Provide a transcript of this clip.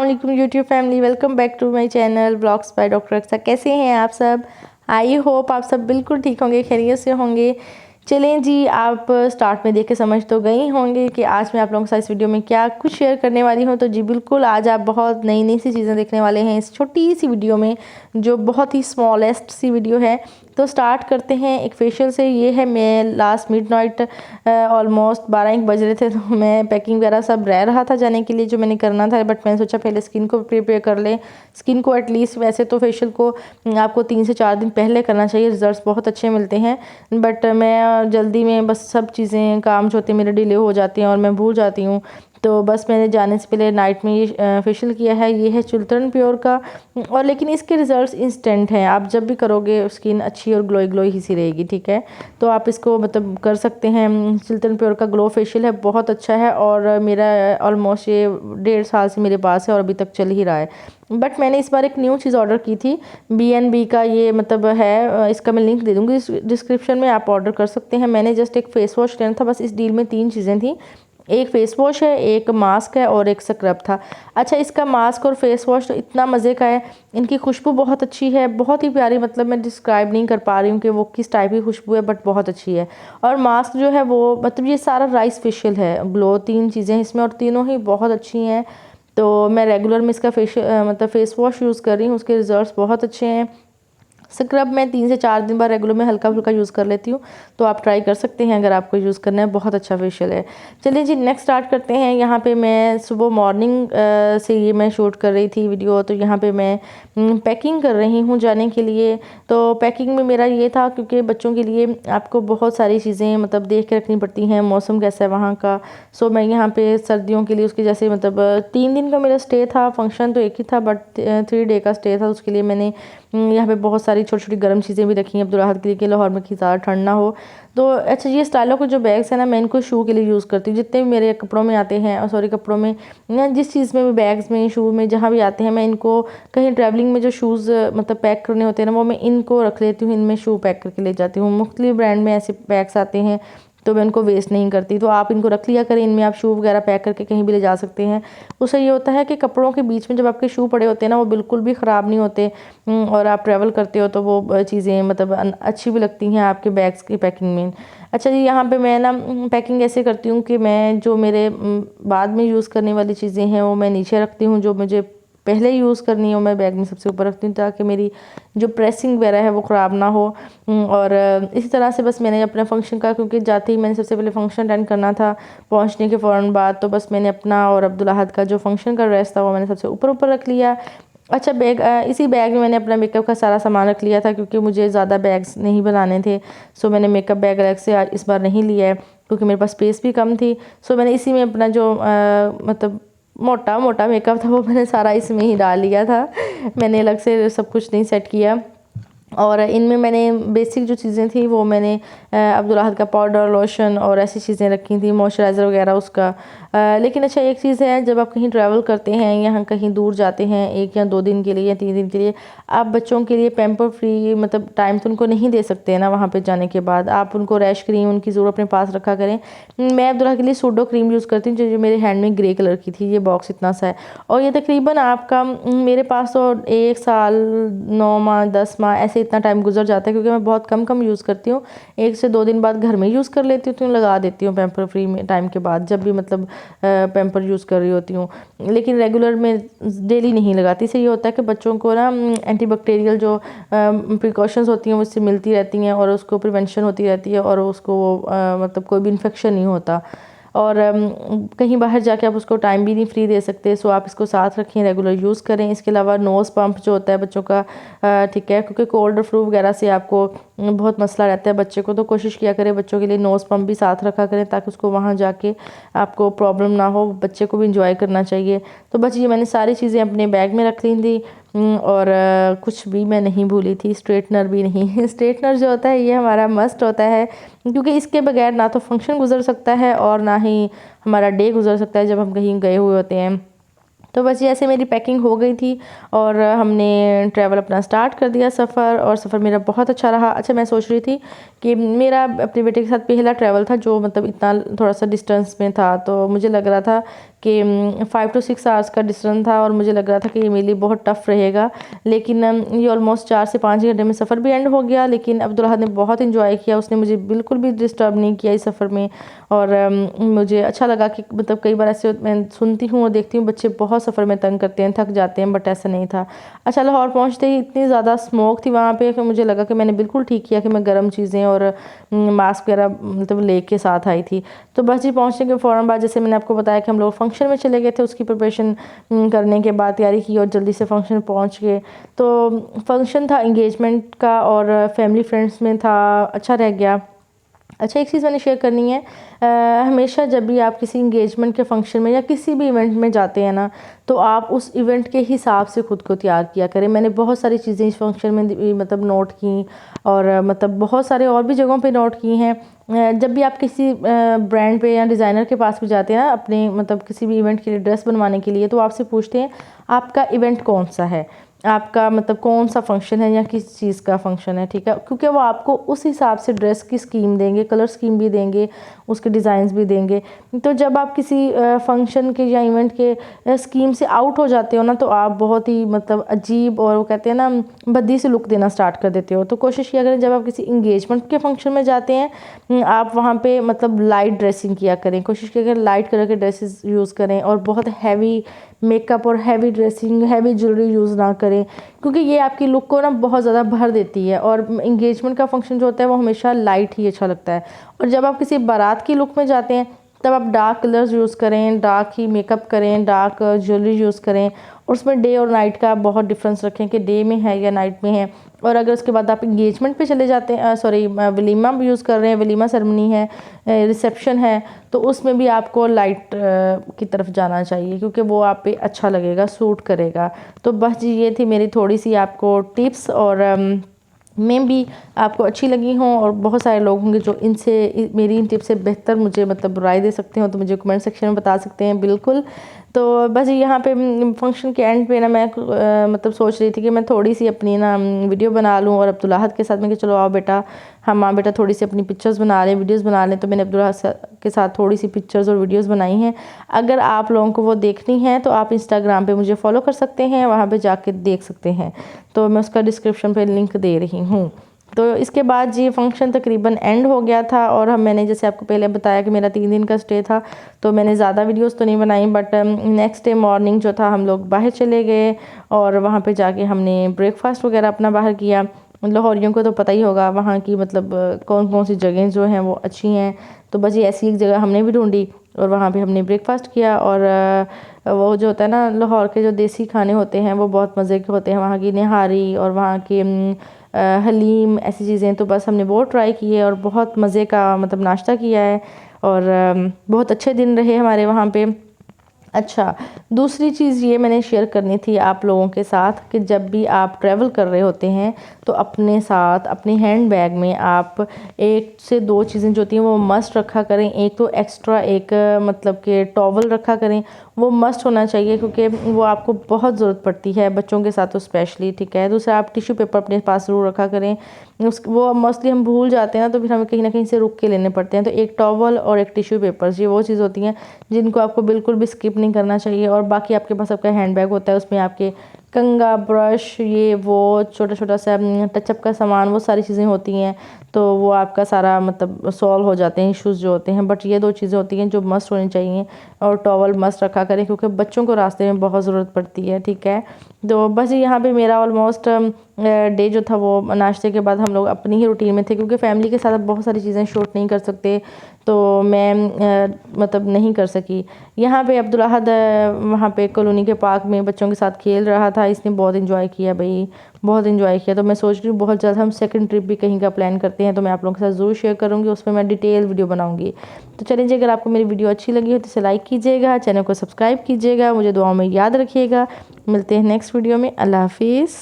वालेकुम YouTube family, welcome back to my channel blogs by doctor Aqsa. कैसे हैं आप सब? आई होप आप सब बिल्कुल ठीक होंगे, खैरियत से होंगे। चलें जी, आप स्टार्ट में देख के समझ तो गई होंगे कि आज मैं आप लोगों के साथ इस वीडियो में क्या कुछ शेयर करने वाली हूँ। तो जी बिल्कुल, आज आप बहुत नई नई सी चीज़ें देखने वाले हैं इस छोटी सी वीडियो में, जो बहुत ही स्मॉलेस्ट सी वीडियो है। तो स्टार्ट करते हैं एक फेशियल से। ये है, मैं लास्ट मिडनाइट ऑलमोस्ट 12-1 बज रहे थे, तो मैं पैकिंग वगैरह सब रह रहा था जाने के लिए जो मैंने करना था, बट मैंने सोचा पहले स्किन को प्रिपेयर कर लें। स्किन को एटलीस्ट, वैसे तो फेशियल को आपको 3 से 4 दिन पहले करना चाहिए, रिजल्ट्स बहुत अच्छे मिलते हैं, बट मैं जल्दी में बस सब चीज़ें काम जो होते हैं मेरे डिले हो जाते हैं और मैं भूल जाती हूँ। तो बस मैंने जाने से पहले नाइट में ये फेशियल किया है। ये है चिल्टन प्योर का, और लेकिन इसके रिजल्ट्स इंस्टेंट हैं। आप जब भी करोगे स्किन अच्छी और ग्लोई ग्लोई ही सी रहेगी, ठीक है। तो आप इसको मतलब कर सकते हैं। चिल्टन प्योर का ग्लो फेशियल है, बहुत अच्छा है, और मेरा ऑलमोस्ट ये 1.5 साल से मेरे पास है और अभी तक चल ही रहा है। बट मैंने इस बार एक न्यू चीज़ ऑर्डर की थी, BNB का ये मतलब है, इसका मैं लिंक दे दूँगी डिस्क्रिप्शन में, आप ऑर्डर कर सकते हैं। मैंने जस्ट एक फेस वॉश लेना था, बस इस डील में 3 चीज़ें थी। एक फेस वॉश है, एक मास्क है और एक स्क्रब था। अच्छा, इसका मास्क और फेस वॉश तो इतना मज़े का है, इनकी खुशबू बहुत अच्छी है, बहुत ही प्यारी। मतलब मैं डिस्क्राइब नहीं कर पा रही हूँ कि वो किस टाइप की खुशबू है, बट बहुत अच्छी है। और मास्क जो है वो मतलब ये सारा राइस फेशियल है, ग्लो 3 चीज़ें हैं इसमें और तीनों ही बहुत अच्छी हैं। तो मैं रेगुलर में इसका फेशियल मतलब फेस वॉश यूज़ कर रही हूँ, उसके रिजल्ट्स बहुत अच्छे हैं। स्क्रब मैं 3 से 4 दिन बाद रेगुलर में हल्का फुल्का यूज़ कर लेती हूँ, तो आप ट्राई कर सकते हैं अगर आपको यूज़ करना है। बहुत अच्छा फेशियल है। चलिए जी, नेक्स्ट स्टार्ट करते हैं। यहाँ पे मैं सुबह मॉर्निंग से ये मैं शूट कर रही थी वीडियो, तो यहाँ पे मैं पैकिंग कर रही हूँ जाने के लिए। तो पैकिंग में मेरा ये था, क्योंकि बच्चों के लिए आपको बहुत सारी चीज़ें मतलब देख के रखनी पड़ती हैं, मौसम कैसा है वहाँ का। सो मैं यहाँ पे सर्दियों के लिए उसके जैसे मतलब 3 दिन का मेरा स्टे था, फंक्शन तो एक ही था बट 3 डे का स्टे था। उसके लिए मैंने यहाँ पे बहुत सारी छोटी छोटी गर्म चीज़ें भी रखी हैं अब्दुल के लिए कि लाहौर में कि ज़्यादा ठंड ना हो। तो अच्छा, ये स्टाइलो के जो बैग्स हैं ना, मैं इनको शू के लिए यूज़ करती हूँ। जितने भी मेरे कपड़ों में आते हैं, और सॉरी कपड़ों में या जिस चीज़ में भी, बैग्स में, शू में, जहाँ भी आते हैं, मैं इनको कहीं ट्रैवलिंग में जो शूज़ मतलब पैक करने होते हैं ना, वो मैं इनको रख लेती हूँ, इनमें शू पैक करके ले जाती हूँ। मुख्तलिफ ब्रांड में ऐसे बैग्स आते हैं, तो मैं इनको वेस्ट नहीं करती। तो आप इनको रख लिया करें, इनमें आप शू वगैरह पैक करके कहीं भी ले जा सकते हैं। उससे ये होता है कि कपड़ों के बीच में जब आपके शू पड़े होते हैं ना, वो बिल्कुल भी ख़राब नहीं होते, और आप ट्रैवल करते हो तो वो चीज़ें मतलब अच्छी भी लगती हैं आपके बैग्स की पैकिंग में। अच्छा जी, यहाँ पे मैं ना पैकिंग ऐसे करती हूँ कि मैं जो मेरे बाद में यूज़ करने वाली चीज़ें हैं वो मैं नीचे रखती हूँ, जो मुझे पहले यूज़ करनी है वो मैं बैग में सबसे ऊपर रखती हूँ, ताकि मेरी जो प्रेसिंग वगैरह है वो ख़राब ना हो। और इसी तरह से बस मैंने अपने फंक्शन का, क्योंकि जाते ही मैंने सबसे पहले फंक्शन अटेंड करना था पहुँचने के फ़ौरन बाद, तो बस मैंने अपना और अब्दुल अहद का जो फंक्शन का ड्रेस था वो मैंने सबसे ऊपर ऊपर रख लिया। अच्छा, बैग इसी बैग में मैंने अपना मेकअप का सारा सामान रख लिया था, क्योंकि मुझे ज़्यादा बैग्स नहीं बनाने थे। सो मैंने मेकअप बैग अलग से इस बार नहीं लिया है, क्योंकि मेरे पास स्पेस भी कम थी। सो मैंने इसी में अपना जो मतलब मोटा मोटा मेकअप था वो मैंने सारा इसमें ही डाल लिया था। मैंने अलग से सब कुछ नहीं सेट किया। और इनमें मैंने बेसिक जो चीज़ें थी वो मैंने अब्दुल अहद का पाउडर, लोशन और ऐसी चीज़ें रखी थी, मॉइस्चराइज़र वगैरह उसका। लेकिन अच्छा, एक चीज़ है, जब आप कहीं ट्रैवल करते हैं या कहीं दूर जाते हैं 1 या 2 दिन के लिए या 3 दिन के लिए, आप बच्चों के लिए पैम्पर फ्री मतलब टाइम तो उनको नहीं दे सकते हैं ना। वहाँ पे जाने के बाद आप उनको रैश क्रीम उनकी ज़रूर अपने पास रखा करें। मैं अब्दुल के लिए सूडो क्रीम यूज़ करती हूँ, जो मेरे हैंड में ग्रे कलर की थी। ये बॉक्स इतना सा है, और ये तकरीबन आपका मेरे पास तो 1 साल 9 माह 10 माह ऐसे इतना टाइम गुजर जाता है, क्योंकि मैं बहुत कम यूज़ करती हूँ। 1 से 2 दिन बाद घर में यूज़ कर लेती हूँ, तो लगा देती हूँ पैम्पर फ्री में टाइम के बाद, जब भी मतलब पैम्पर यूज़ कर रही होती हूँ। लेकिन रेगुलर में डेली नहीं लगाती। इससे ये होता है कि बच्चों को ना एंटीबैक्टीरियल जो प्रिकॉशंस होती हैं वो उससे मिलती रहती हैं, और उसको प्रिवेंशन होती रहती है, और उसको मतलब कोई भी इन्फेक्शन नहीं होता। और कहीं बाहर जाके आप उसको टाइम भी नहीं फ्री दे सकते, सो आप इसको साथ रखें, रेगुलर यूज़ करें। इसके अलावा नोज़ पंप जो होता है बच्चों का, ठीक है, क्योंकि कोल्ड और फ्लू वगैरह से आपको बहुत मसला रहता है बच्चे को, तो कोशिश किया करें बच्चों के लिए नोज़ पंप भी साथ रखा करें, ताकि उसको वहाँ जाके आपको प्रॉब्लम ना हो। बच्चे को भी इंजॉय करना चाहिए। तो बस ये मैंने सारी चीज़ें अपने बैग में रख ली थी, और कुछ भी मैं नहीं भूली थी, स्ट्रेटनर भी नहीं। स्ट्रेटनर जो होता है ये हमारा मस्ट होता है, क्योंकि इसके बगैर ना तो फंक्शन गुजर सकता है और ना ही हमारा डे गुजर सकता है जब हम कहीं गए हुए होते हैं। तो बस ये ऐसे मेरी पैकिंग हो गई थी, और हमने ट्रैवल अपना स्टार्ट कर दिया, सफ़र, और सफ़र मेरा बहुत अच्छा रहा। अच्छा, मैं सोच रही थी कि मेरा अपने बेटे के साथ पहला ट्रैवल था जो मतलब इतना थोड़ा सा डिस्टेंस में था, तो मुझे लग रहा था कि 5 to 6 आवर्स का डिस्टेंस था और मुझे लग रहा था कि ये मेरे लिए बहुत टफ़ रहेगा, लेकिन ये ऑलमोस्ट 4 से 5 घंटे में सफ़र भी एंड हो गया। लेकिन अब्दुल अहद ने बहुत इंजॉय किया, उसने मुझे बिल्कुल भी डिस्टर्ब नहीं किया इस सफ़र में। और मुझे अच्छा लगा कि मतलब कई बार ऐसे मैं सुनती हूँ और देखती हूँ बच्चे बहुत सफ़र में तंग करते हैं, थक जाते हैं, बट ऐसा नहीं था। अच्छा, लाहौर पहुँचते ही इतनी ज़्यादा स्मोक थी वहाँ पे कि मुझे लगा कि मैंने बिल्कुल ठीक किया कि मैं गर्म चीज़ें और मास्क वगैरह मतलब लेके साथ आई थी। तो बस जी पहुँचने के फ़ौरन बाद जैसे मैंने आपको बताया कि हम लोग फंक्शन में चले गए थे, उसकी प्रिपरेशन करने के बाद तैयारी की और जल्दी से फंक्शन पहुँच गए। तो फंक्शन था इंगेजमेंट का और फैमिली फ्रेंड्स में था, अच्छा रह गया। अच्छा, एक चीज़ मैंने शेयर करनी है, हमेशा जब भी आप किसी इंगेजमेंट के फंक्शन में या किसी भी इवेंट में जाते हैं ना, तो आप उस इवेंट के हिसाब से ख़ुद को तैयार किया करें। मैंने बहुत सारी चीज़ें इस फंक्शन में मतलब नोट की और मतलब बहुत सारे और भी जगहों पे नोट की हैं। जब भी आप किसी ब्रांड पे या डिज़ाइनर के पास भी जाते हैं अपने मतलब किसी भी इवेंट के लिए ड्रेस बनवाने के लिए, तो आपसे पूछते हैं आपका इवेंट कौन सा है, आपका मतलब कौन सा फंक्शन है या किस चीज़ का फंक्शन है, ठीक है। क्योंकि वो आपको उस हिसाब से ड्रेस की स्कीम देंगे, कलर स्कीम भी देंगे, उसके डिज़ाइंस भी देंगे। तो जब आप किसी फंक्शन के या इवेंट के स्कीम से आउट हो जाते हो ना, तो आप बहुत ही मतलब अजीब और वो कहते हैं ना भद्दी से लुक देना स्टार्ट कर देते हो। तो कोशिश किया करें जब आप किसी इंगेजमेंट के फंक्शन में जाते हैं आप वहाँ पे मतलब लाइट ड्रेसिंग किया करें, कोशिश किया करें लाइट कलर के ड्रेसेस यूज़ करें और बहुत हैवी मेकअप और heavy dressing, heavy jewellery use ना करें, क्योंकि ये आपकी लुक को ना बहुत ज़्यादा भर देती है। और इंगेजमेंट का फंक्शन जो होता है वो हमेशा लाइट ही अच्छा लगता है। और जब आप किसी बारात की लुक में जाते हैं तब आप डार्क कलर्स यूज़ करें, डार्क ही मेकअप करें, डार्क ज्वेलरी यूज़ करें और उसमें डे और नाइट का बहुत डिफरेंस रखें कि डे में है या नाइट में है। और अगर उसके बाद आप इंगेजमेंट पे चले जाते हैं, सॉरी वलीमा भी यूज़ कर रहे हैं, वलीमा सेरेमनी है, रिसेप्शन है, तो उसमें भी आपको लाइट की तरफ जाना चाहिए क्योंकि वो आप पे अच्छा लगेगा, सूट करेगा। तो बस जी ये थी मेरी थोड़ी सी आपको टिप्स और मैं भी आपको अच्छी लगी हों और बहुत सारे लोग होंगे जो इनसे मेरी इन टिप्स से बेहतर मुझे मतलब राय दे सकते हो, तो मुझे कमेंट सेक्शन में बता सकते हैं बिल्कुल। तो बस यहाँ पे फंक्शन के एंड पे ना मैं मतलब सोच रही थी कि मैं थोड़ी सी अपनी ना वीडियो बना लूँ और अब्दुल अहद के साथ मैं कि चलो आओ बेटा हम माँ बेटा थोड़ी सी अपनी पिक्चर्स बना लें, वीडियोस बना लें। तो मैंने अब्दुल अहद के साथ थोड़ी सी पिक्चर्स और वीडियोस बनाई हैं। अगर आप लोगों को वो देखनी है तो आप इंस्टाग्राम पे मुझे फॉलो कर सकते हैं, वहाँ पे जाके देख सकते हैं। तो मैं उसका डिस्क्रिप्शन पे लिंक दे रही हूँ। तो इसके बाद जी फंक्शन तकरीबन एंड हो गया था और मैंने जैसे आपको पहले बताया कि मेरा 3 दिन का स्टे था, तो मैंने ज़्यादा वीडियोस तो नहीं बनाई, बट नेक्स्ट डे मॉर्निंग जो था हम लोग बाहर चले गए और वहाँ पे जाके हमने ब्रेकफास्ट वगैरह अपना बाहर किया। लाहौरियों को तो पता ही होगा वहाँ की मतलब कौन कौन सी जगहें जो हैं वो अच्छी हैं। तो बस ये ऐसी एक जगह हमने भी ढूंढी और वहाँ पे हमने ब्रेकफास्ट किया। और वो जो होता है ना लाहौर के जो देसी खाने होते हैं वो बहुत मज़े के होते हैं, वहाँ की निहारी और वहाँ के हलीम ऐसी चीज़ें, तो बस हमने वो ट्राई किए और बहुत मज़े का मतलब नाश्ता किया है और बहुत अच्छे दिन रहे हमारे वहाँ पे। अच्छा, दूसरी चीज़ ये मैंने शेयर करनी थी आप लोगों के साथ कि जब भी आप ट्रैवल कर रहे होते हैं तो अपने साथ अपने हैंड बैग में आप 1 से 2 चीज़ें जो होती हैं वो मस्ट रखा करें। एक तो एक्स्ट्रा एक मतलब कि टॉवल रखा करें, वो मस्ट होना चाहिए क्योंकि वो आपको बहुत ज़रूरत पड़ती है, बच्चों के साथ तो स्पेशली, ठीक है। दूसरा आप टिश्यू पेपर अपने पास ज़रूर रखा करें, वो मोस्टली हम भूल जाते हैं ना, तो फिर हमें कहीं ना कहीं से रुक के लेने पड़ते हैं। तो एक टॉवल और एक टिश्यू पेपर्स, ये वो चीज़ होती हैं जिनको आपको बिल्कुल भी स्किप नहीं करना चाहिए। और बाकी आपके पास आपका हैंड बैग होता है, उसमें आपके कंघा, ब्रश, ये वो छोटा छोटा सा टचअप का सामान, वो सारी चीज़ें होती हैं, तो वो आपका सारा मतलब सॉल्व हो जाते हैं इश्यूज़ जो होते हैं। बट ये 2 चीज़ें होती हैं जो मस्ट होनी चाहिए और टॉवल मस्ट रखा करें क्योंकि बच्चों को रास्ते में बहुत ज़रूरत पड़ती है, ठीक है। तो बस यहाँ पे मेरा ऑलमोस्ट डे जो था वो नाश्ते के बाद हम लोग अपनी ही रूटीन में थे क्योंकि फैमिली के साथ बहुत सारी चीज़ें शूट नहीं कर सकते, तो मैं मतलब नहीं कर सकी। यहाँ पे अब्दुल अहद वहाँ पे कॉलोनी के पार्क में बच्चों के साथ खेल रहा था, इसने बहुत इंजॉय किया भाई, बहुत इंजॉय किया। तो मैं सोच रही हूँ बहुत जल्द हम सेकंड ट्रिप भी कहीं का प्लान करते हैं, तो मैं आप लोगों के साथ ज़रूर शेयर करूँगी, उसमें मैं डिटेल वीडियो बनाऊँगी। तो चलिए जी, अगर आपको मेरी वीडियो अच्छी लगी हो तो इसे लाइक कीजिएगा, चैनल को सब्सक्राइब कीजिएगा, मुझे दुआओं में याद रखिएगा। मिलते हैं नेक्स्ट वीडियो में। अल्लाह हाफिज़।